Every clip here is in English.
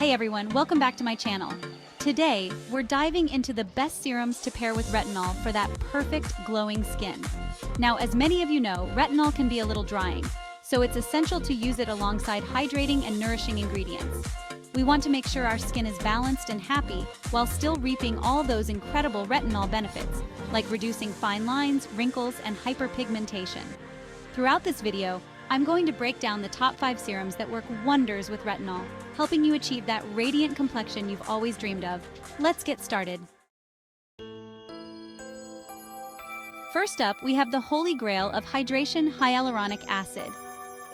Hey everyone, welcome back to my channel. Today, we're diving into the best serums to pair with retinol for that perfect glowing skin. Now, as many of you know, retinol can be a little drying, so it's essential to use it alongside hydrating and nourishing ingredients. We want to make sure our skin is balanced and happy while still reaping all those incredible retinol benefits, like reducing fine lines, wrinkles, and hyperpigmentation. Throughout this video, I'm going to break down the top 5 serums that work wonders with retinol, helping you achieve that radiant complexion you've always dreamed of. Let's get started. First up, we have the holy grail of hydration hyaluronic acid.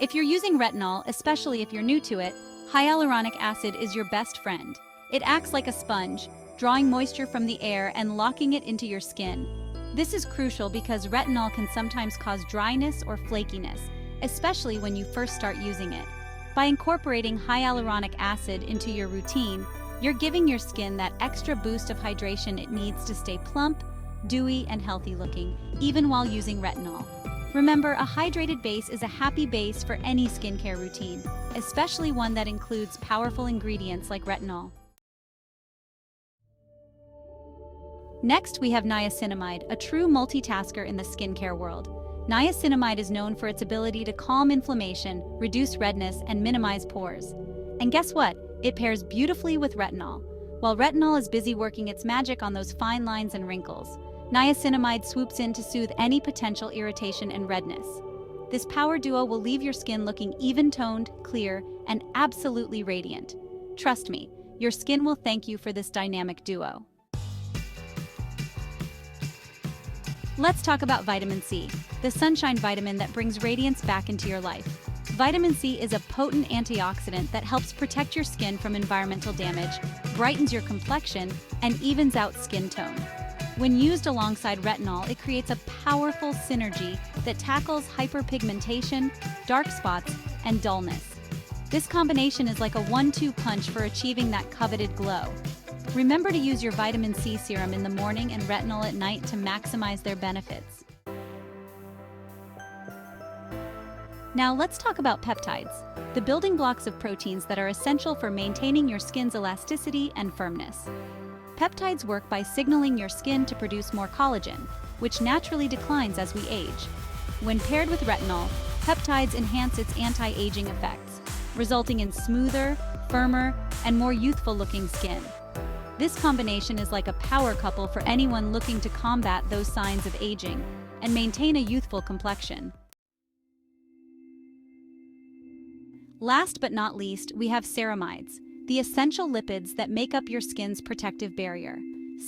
If you're using retinol, especially if you're new to it, hyaluronic acid is your best friend. It acts like a sponge, drawing moisture from the air and locking it into your skin. This is crucial because retinol can sometimes cause dryness or flakiness, especially when you first start using it. By incorporating hyaluronic acid into your routine, you're giving your skin that extra boost of hydration it needs to stay plump, dewy, and healthy looking, even while using retinol. Remember, a hydrated base is a happy base for any skincare routine, especially one that includes powerful ingredients like retinol. Next, we have niacinamide, a true multitasker in the skincare world. Niacinamide is known for its ability to calm inflammation, reduce redness, and minimize pores. And guess what? It pairs beautifully with retinol. While retinol is busy working its magic on those fine lines and wrinkles, niacinamide swoops in to soothe any potential irritation and redness. This power duo will leave your skin looking even-toned, clear, and absolutely radiant. Trust me, your skin will thank you for this dynamic duo. Let's talk about vitamin C, the sunshine vitamin that brings radiance back into your life. Vitamin C is a potent antioxidant that helps protect your skin from environmental damage, brightens your complexion, and evens out skin tone. When used alongside retinol, it creates a powerful synergy that tackles hyperpigmentation, dark spots, and dullness. This combination is like a 1-2 punch for achieving that coveted glow. Remember to use your vitamin C serum in the morning and retinol at night to maximize their benefits. Now let's talk about peptides, the building blocks of proteins that are essential for maintaining your skin's elasticity and firmness. Peptides work by signaling your skin to produce more collagen, which naturally declines as we age. When paired with retinol, peptides enhance its anti-aging effects, resulting in smoother, firmer, and more youthful-looking skin. This combination is like a power couple for anyone looking to combat those signs of aging and maintain a youthful complexion. Last but not least, we have ceramides, the essential lipids that make up your skin's protective barrier.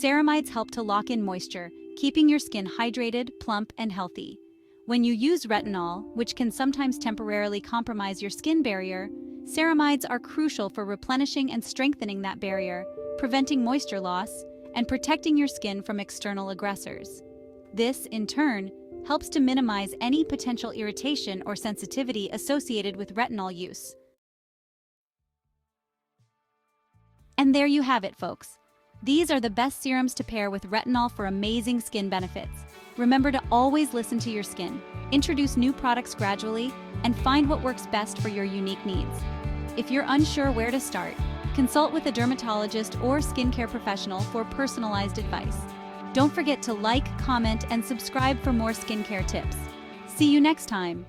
Ceramides help to lock in moisture, keeping your skin hydrated, plump, and healthy. When you use retinol, which can sometimes temporarily compromise your skin barrier, ceramides are crucial for replenishing and strengthening that barrier, preventing moisture loss, and protecting your skin from external aggressors. This, in turn, helps to minimize any potential irritation or sensitivity associated with retinol use. And there you have it, folks. These are the best serums to pair with retinol for amazing skin benefits. Remember to always listen to your skin, introduce new products gradually, and find what works best for your unique needs. If you're unsure where to start, consult with a dermatologist or skincare professional for personalized advice. Don't forget to like, comment, and subscribe for more skincare tips. See you next time.